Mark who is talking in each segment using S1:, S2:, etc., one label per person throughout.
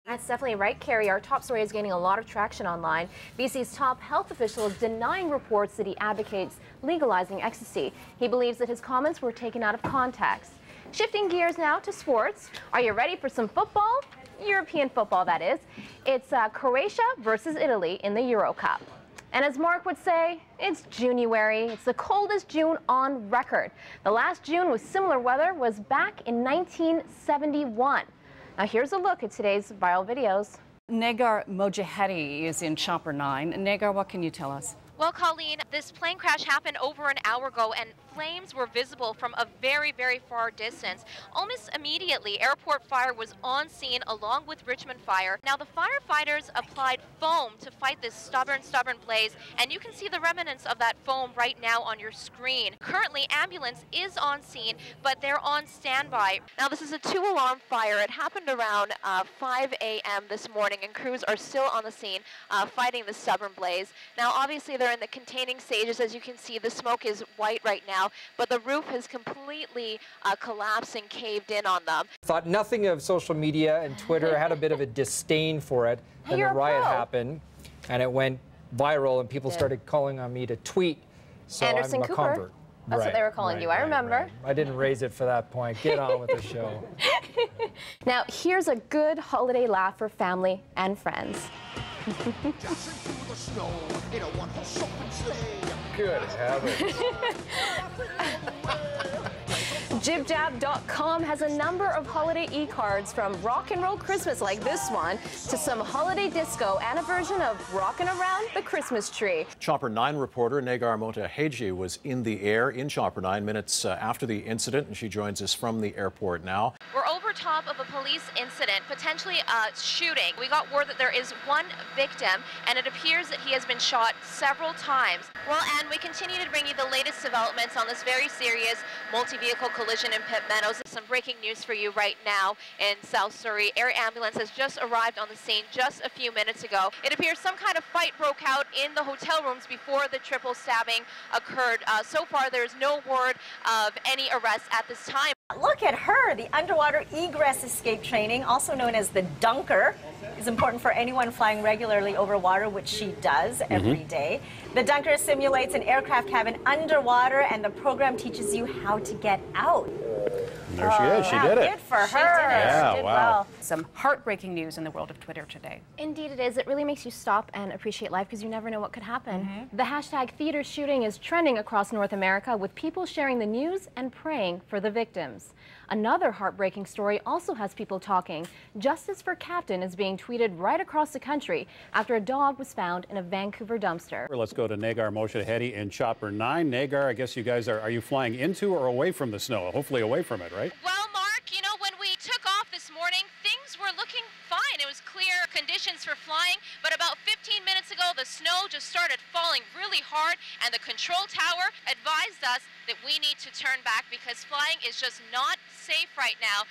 S1: That's definitely right, Carrie. Our top story is gaining a lot of traction online. BC's top health official is denying reports that he advocates legalizing ecstasy. He believes that his comments were taken out of context. Shifting gears now to sports. Are you ready for some football? European football, that is. It's Croatia versus Italy in the Euro Cup. And as Mark would say, it's January. It's the coldest June on record. The last June with similar weather was back in 1971. Now here's a look at today's viral videos.
S2: NEGARMOJTAHEDIDEMOREEL is in Chopper 9. Negar, what can you tell us?
S1: Well, Colleen, this plane crash happened over an hour ago, and flames were visible from a very, very far distance. Almost immediately, airport fire was on scene along with Richmond Fire. Now, the firefighters applied foam to fight this stubborn blaze, and you can see the remnants of that foam right now on your screen. Currently, ambulance is on scene, but they're on standby. Now, this is a 2-alarm fire. It happened around 5 a.m. this morning, and crews are still on the scene fighting the stubborn blaze. Now, obviously, they're in the containing stages. As you can see, the smoke is white right now, but the roof has completely collapsed and caved in on them.
S3: Thought nothing of social media and Twitter. I had a bit of a disdain for it. Then the riot happened, and it went viral, and people started calling on me to tweet. So
S1: Anderson
S3: I'm a
S1: Cooper.
S3: convert.
S1: That's what they were calling you. I remember.
S3: I didn't raise it for that point. Get on with the show.
S1: Now, here's a good holiday laugh for family and friends.
S3: Good heavens.
S1: JibJab.com has a number of holiday e-cards from Rock and Roll Christmas like this one to some holiday disco and a version of Rockin' Around the Christmas Tree.
S4: Chopper 9 reporter NEGARMOJTAHEDIDEMOREEL was in the air in Chopper 9 minutes after the incident, and she joins us from the airport now.
S1: We're over top of a police incident, potentially a shooting. We got word that there is one victim, and it appears that he has been shot several times. Well, and we continue to bring you the latest developments on this very serious multi-vehicle collision in Pitt Meadows. Some breaking news for you right now in South Surrey. Air ambulance has just arrived on the scene just a few minutes ago. It appears some kind of fight broke out in the hotel rooms before the triple stabbing occurred. So far, there's no word of any arrests at this time.
S5: Look at her. The underwater egress escape training, also known as the Dunker, is important for anyone flying regularly over water, which she does every day. The Dunker simulates an aircraft cabin underwater, and the program teaches you how to get out.
S4: There she is. She did it.
S5: Good for her.
S1: She did it.
S4: Yeah,
S5: She did
S4: wow.
S5: well.
S2: Some heartbreaking news in the world of Twitter today.
S1: Indeed it is. It really makes you stop and appreciate life because you never know what could happen. The hashtag theater shooting is trending across North America, with people sharing the news and praying for the victims. Another heartbreaking story also has people talking. Justice for Captain is being tweeted right across the country after a dog was found in a Vancouver dumpster.
S6: Let's go to NEGARMOJTAHEDIDEMOREEL in Chopper 9. Negar, I guess you guys are you flying into or away from the snow? Hopefully away from it, right?
S1: Well, Mark, you know, when we took off this morning, things were looking fine. It was clear conditions for flying, but about 15 minutes ago, the snow just started falling really hard, and the control tower advised us that we need to turn back because flying is just not safe right now.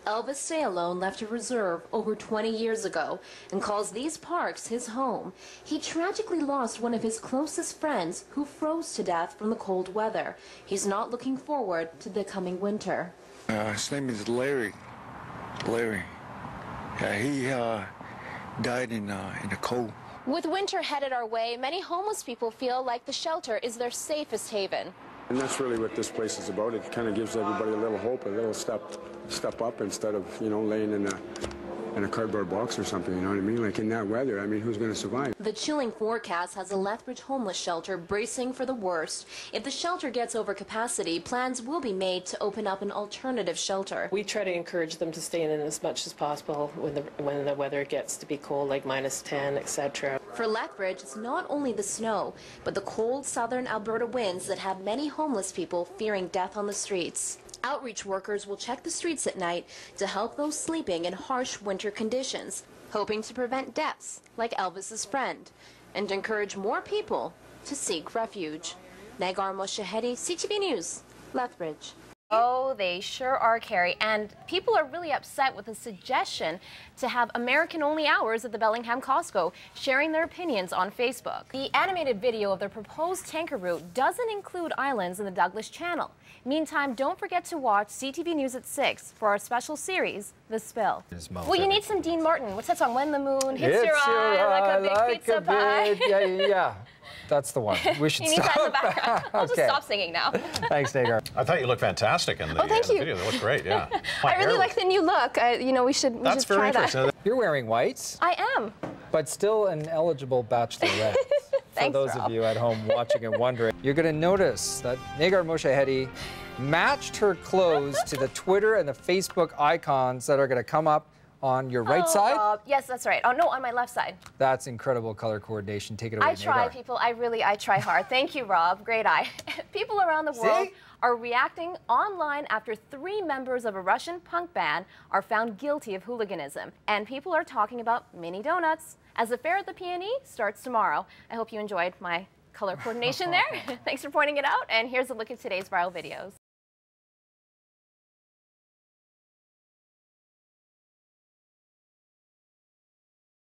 S1: Elvis Stay Alone left a reserve over 20 years ago and calls these parks his home. He tragically lost one of his closest friends who froze to death from the cold weather. He's not looking forward to the coming winter.
S7: His name is Larry. Larry. Yeah, he died in the cold.
S1: With winter headed our way, many homeless people feel like the shelter is their safest haven.
S8: And that's really what this place is about. It kind of gives everybody a little hope, a little step up instead of, you know, laying in a cardboard box or something, you know what I mean? Like in that weather, I mean, who's going to survive?
S1: The chilling forecast has a Lethbridge homeless shelter bracing for the worst. If the shelter gets over capacity, plans will be made to open up an alternative shelter.
S9: We try to encourage them to stay in as much as possible when the weather gets to be cold, like -10, etc.
S1: For Lethbridge, it's not only the snow, but the cold southern Alberta winds that have many homeless people fearing death on the streets. Outreach workers will check the streets at night to help those sleeping in harsh winter conditions, hoping to prevent deaths like Elvis's friend and encourage more people to seek refuge. NEGARMOJTAHEDIDEMOREEL, CTV News, Lethbridge. Oh, they sure are, Carrie. And people are really upset with the suggestion to have American-only hours at the Bellingham Costco, sharing their opinions on Facebook. The animated video of their proposed tanker route doesn't include islands in the Douglas Channel.
S10: Meantime, don't forget to watch CTV News at 6 for our special series, The Spill. Well, you need some Dean Martin. What's that song? When the moon hits your eye like a big pizza pie.
S3: Yeah. That's the one. We should
S10: you need
S3: stop.
S10: that in the background. I'll just stop singing now.
S3: Thanks, Negar.
S4: I thought you looked fantastic in the,
S10: thank you.
S4: video. That looked great, yeah.
S10: I really like the new look. You know, we should try that.
S4: That's very interesting.
S3: You're wearing whites.
S10: I am.
S3: But still an eligible bachelorette.
S10: Thanks,
S3: for those
S10: Rob.
S3: of you at home watching and wondering, you're going to notice that Negar Mojahedi matched her clothes to the Twitter and the Facebook icons that are going to come up on your right side.
S10: Rob. Yes, that's right. Oh, no, on my left side.
S3: That's incredible color coordination. Take it away,
S10: I try,
S3: Negar.
S10: people. I try hard. Thank you, Rob. Great eye. People around the world are reacting online after 3 members of a Russian punk band are found guilty of hooliganism. And people are talking about mini donuts as the fair at the PNE starts tomorrow. I hope you enjoyed my color coordination there. Thanks for pointing it out. And here's a look at today's viral videos.